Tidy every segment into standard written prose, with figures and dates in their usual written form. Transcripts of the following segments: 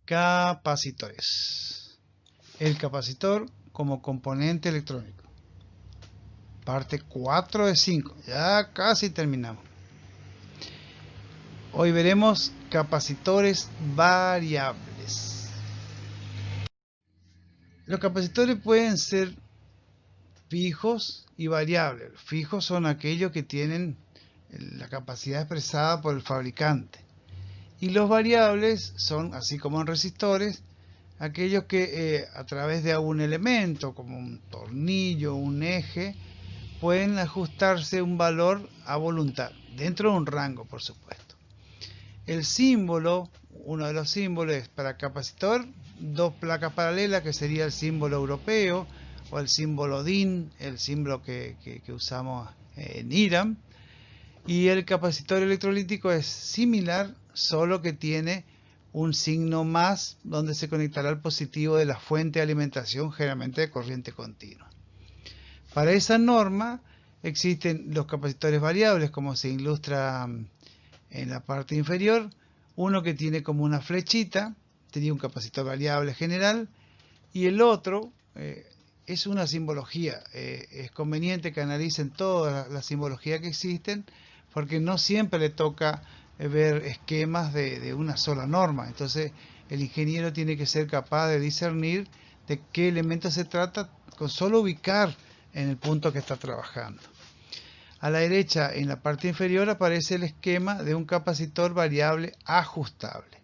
Capacitores. El capacitor como componente electrónico. Parte 4 de 5. Ya casi terminamos. Hoy veremos capacitores variables. Los capacitores pueden ser fijos y variables. Fijos son aquellos que tienen la capacidad expresada por el fabricante. Y los variables son, así como en resistores, aquellos que a través de algún elemento, como un tornillo, un eje, pueden ajustarse un valor a voluntad, dentro de un rango, por supuesto. El símbolo, uno de los símbolos es para capacitor, dos placas paralelas, que sería el símbolo europeo, o el símbolo DIN, el símbolo que usamos en IRAM. Y el capacitor electrolítico es similar, solo que tiene un signo más donde se conectará el positivo de la fuente de alimentación, generalmente de corriente continua. Para esa norma existen los capacitores variables, como se ilustra en la parte inferior. Uno que tiene como una flechita, sería un capacitor variable general, y el otro es una simbología. Es conveniente que analicen todas las simbologías que existen, porque no siempre le toca ver esquemas de una sola norma. Entonces el ingeniero tiene que ser capaz de discernir de qué elemento se trata con solo ubicar en el punto que está trabajando. A la derecha, en la parte inferior, aparece el esquema de un capacitor variable ajustable.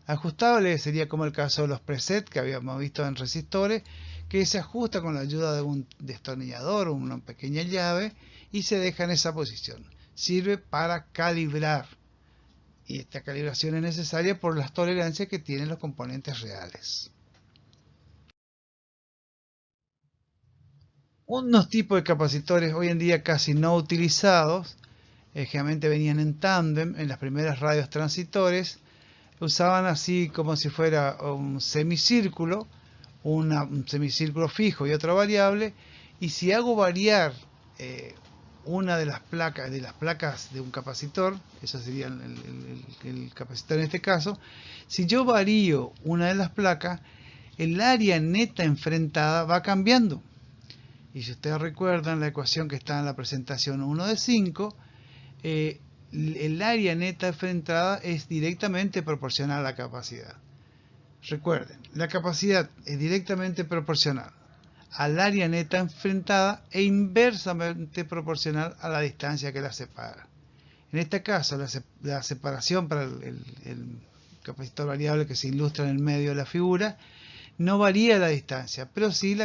Ajustable sería como el caso de los presets que habíamos visto en resistores, que se ajusta con la ayuda de un destornillador o una pequeña llave y se deja en esa posición. Sirve para calibrar, y esta calibración es necesaria por las tolerancias que tienen los componentes reales. Unos tipos de capacitores hoy en día casi no utilizados, generalmente venían en tándem en las primeras radios transitores, usaban así como si fuera un semicírculo, un semicírculo fijo y otro variable, y si hago variar una de las placas de un capacitor, eso sería el capacitor en este caso, si yo varío una de las placas, el área neta enfrentada va cambiando. Y si ustedes recuerdan la ecuación que está en la presentación 1 de 5, el área neta enfrentada es directamente proporcional a la capacidad. Recuerden, la capacidad es directamente proporcional al área neta enfrentada e inversamente proporcional a la distancia que la separa. En este caso, la separación para el capacitor variable que se ilustra en el medio de la figura no varía la distancia, pero sí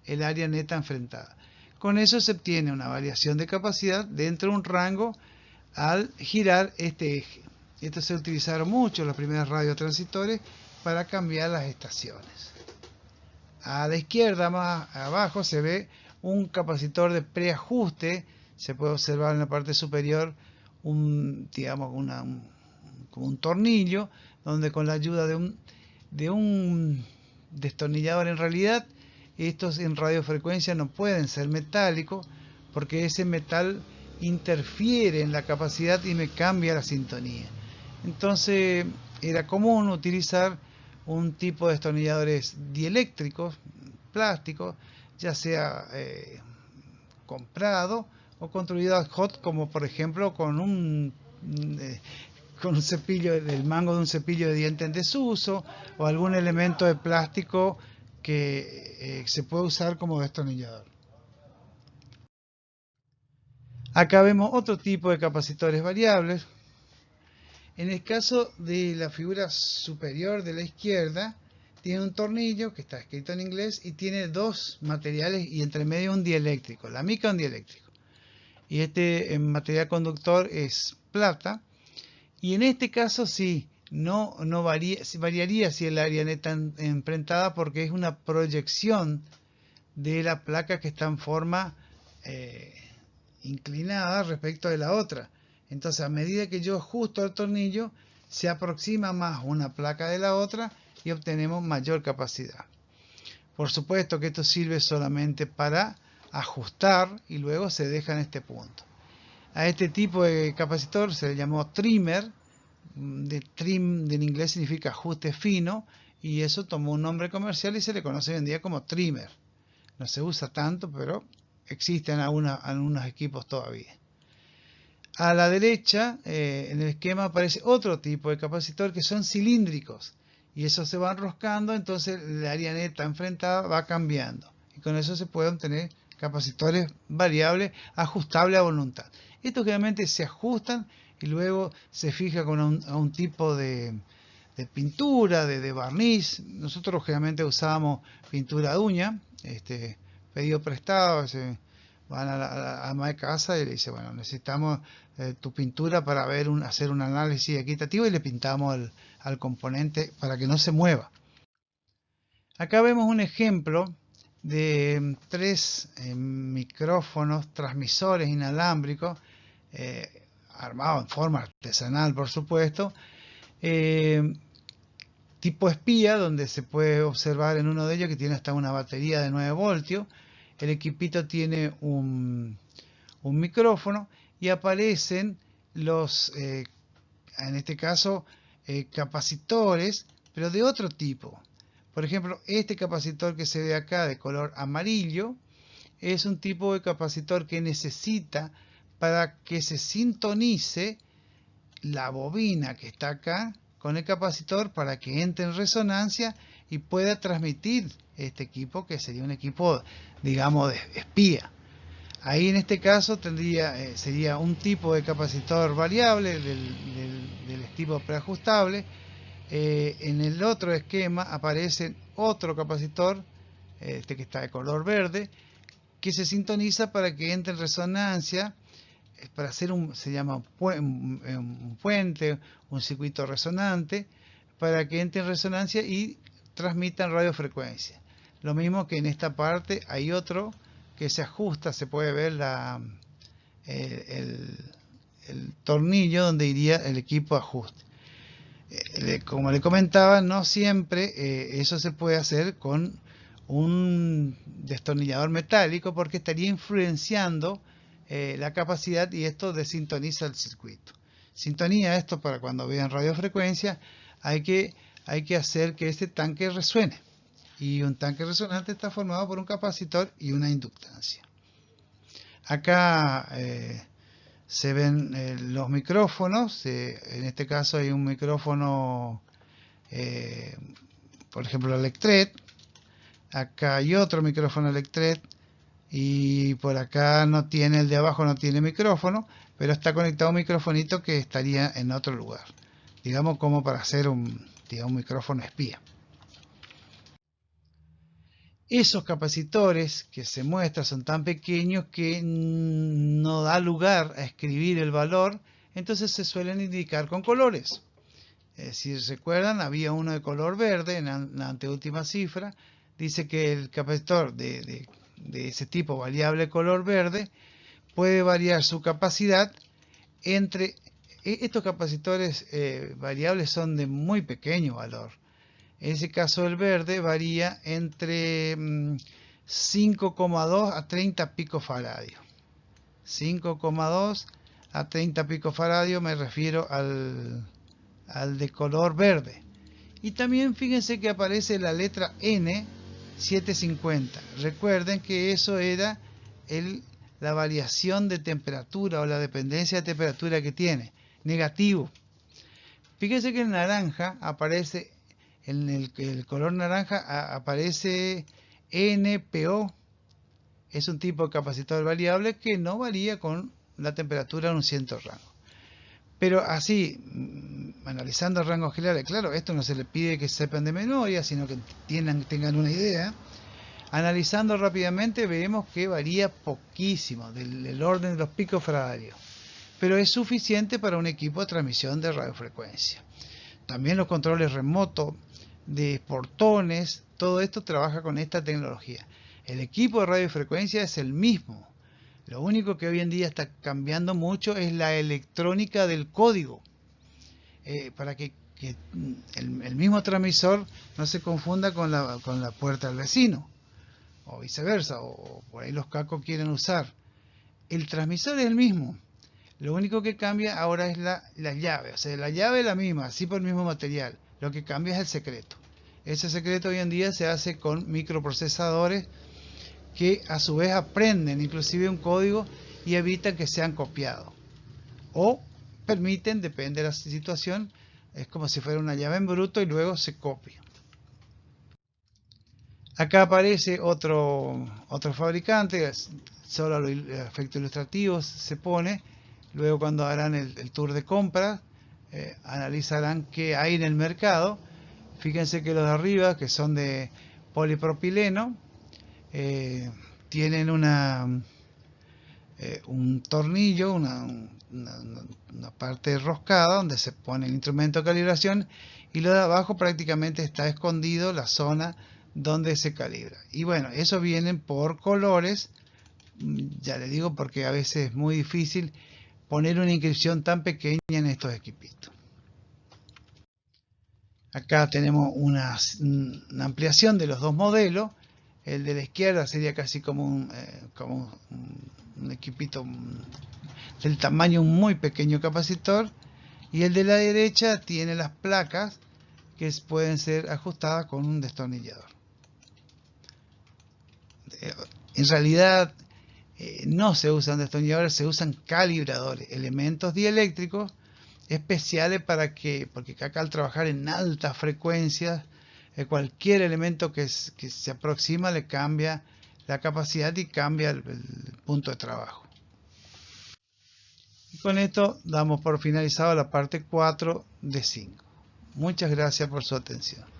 el área neta enfrentada. Con eso se obtiene una variación de capacidad dentro de un rango al girar este eje. Estos se utilizaron mucho en los primeros radiotransistores para cambiar las estaciones. A la izquierda, más abajo, se ve un capacitor de preajuste. Se puede observar en la parte superior como un tornillo, donde con la ayuda de un destornillador, en realidad estos en radiofrecuencia no pueden ser metálicos, porque ese metal interfiere en la capacidad y me cambia la sintonía. Entonces era común utilizar un tipo de destornilladores dieléctricos, plásticos, ya sea comprado o construido ad hoc, como por ejemplo con un cepillo, el mango de un cepillo de diente en desuso, o algún elemento de plástico que se puede usar como destornillador. Acá vemos otro tipo de capacitores variables. En el caso de la figura superior de la izquierda, tiene un tornillo que está escrito en inglés y tiene dos materiales y entre medio un dieléctrico, la mica un dieléctrico. Y este material conductor es plata. Y en este caso sí, no variaría si el área neta enfrentada, porque es una proyección de la placa que está en forma inclinada respecto de la otra. Entonces, a medida que yo ajusto el tornillo, se aproxima más una placa de la otra y obtenemos mayor capacidad. Por supuesto que esto sirve solamente para ajustar y luego se deja en este punto. A este tipo de capacitor se le llamó trimmer, de trim en inglés significa ajuste fino, y eso tomó un nombre comercial y se le conoce hoy en día como trimmer. No se usa tanto, pero existen algunos equipos todavía. A la derecha, en el esquema, aparece otro tipo de capacitor que son cilíndricos, y esos se van enroscando, entonces el área neta enfrentada va cambiando, y con eso se pueden obtener capacitores variables ajustables a voluntad. Estos generalmente se ajustan y luego se fija con un tipo de pintura, de barniz. Nosotros generalmente usábamos pintura de uña, pedido prestado, van a la ama de casa y le dice, bueno, necesitamos tu pintura para hacer un análisis equitativo, y le pintamos al componente para que no se mueva. Acá vemos un ejemplo de 3 micrófonos transmisores inalámbricos, armados en forma artesanal, por supuesto, tipo espía, donde se puede observar en uno de ellos que tiene hasta una batería de 9 voltios. El equipito tiene un micrófono, y aparecen en este caso, capacitores, pero de otro tipo. Por ejemplo, este capacitor que se ve acá de color amarillo es un tipo de capacitor que necesita, para que se sintonice la bobina que está acá con el capacitor, para que entre en resonancia y pueda transmitir este equipo, que sería un equipo, digamos, de espía. Ahí en este caso sería un tipo de capacitor variable del tipo preajustable. En el otro esquema aparece otro capacitor, que está de color verde, que se sintoniza para que entre en resonancia, para hacer se llama un puente, un circuito resonante, para que entre en resonancia y transmita en radiofrecuencia. Lo mismo que en esta parte hay otro que se ajusta, se puede ver el tornillo donde iría el equipo de ajuste. Como le comentaba, no siempre eso se puede hacer con un destornillador metálico, porque estaría influenciando la capacidad, y esto desintoniza el circuito. Sintonía, esto para cuando vean radiofrecuencia, hay que hacer que este tanque resuene. Y un tanque resonante está formado por un capacitor y una inductancia. Acá se ven los micrófonos. En este caso hay un micrófono, por ejemplo, Electret. Acá hay otro micrófono Electret, y por acá no tiene, el de abajo no tiene micrófono, pero está conectado a un microfonito que estaría en otro lugar, digamos, como para hacer un micrófono espía. Esos capacitores que se muestran son tan pequeños que no da lugar a escribir el valor, entonces se suelen indicar con colores. Si recuerdan, había uno de color verde en la anteúltima cifra. Dice que el capacitor de ese tipo variable color verde puede variar su capacidad entre... Estos capacitores variables son de muy pequeño valor. En ese caso el verde varía entre 5,2 a 30 picofaradios. 5,2 a 30 picofaradios me refiero al de color verde. Y también fíjense que aparece la letra N 750. Recuerden que eso era la variación de temperatura, o la dependencia de temperatura que tiene, negativo. Fíjense que en naranja aparece, en el color naranja aparece NPO. Es un tipo de capacitor variable que no varía con la temperatura en un cierto rango. Pero así, analizando rangos generales, claro, esto no se le pide que sepan de memoria, sino que tengan una idea. Analizando rápidamente, vemos que varía poquísimo, del orden de los picofaradios, pero es suficiente para un equipo de transmisión de radiofrecuencia. También los controles remotos de portones, todo esto trabaja con esta tecnología. El equipo de radiofrecuencia es el mismo. Lo único que hoy en día está cambiando mucho es la electrónica del código, para que el mismo transmisor no se confunda con la puerta del vecino, o viceversa, o por ahí los cacos quieren usar. El transmisor es el mismo. Lo único que cambia ahora es la llave. O sea, la llave es la misma, así por el mismo material. Lo que cambia es el secreto. Ese secreto hoy en día se hace con microprocesadores que a su vez aprenden inclusive un código y evitan que sean copiados. O permiten, depende de la situación, es como si fuera una llave en bruto y luego se copia. Acá aparece otro fabricante, solo a los efectos ilustrativos se pone. Luego cuando harán el tour de compra, analizarán qué hay en el mercado. Fíjense que los de arriba, que son de polipropileno, tienen un tornillo, una parte roscada donde se pone el instrumento de calibración, y lo de abajo prácticamente está escondido la zona donde se calibra. Y bueno, eso vienen por colores, ya le digo, porque a veces es muy difícil poner una inscripción tan pequeña en estos equipitos. Acá tenemos una ampliación de los dos modelos. El de la izquierda sería casi como un equipito del tamaño de un muy pequeño capacitor, y el de la derecha tiene las placas que pueden ser ajustadas con un destornillador. En realidad no se usan destornilladores, se usan calibradores, elementos dieléctricos especiales porque acá al trabajar en altas frecuencias, cualquier elemento que se aproxima le cambia la capacidad y cambia el punto de trabajo. Y con esto damos por finalizado la parte 4 de 5. Muchas gracias por su atención.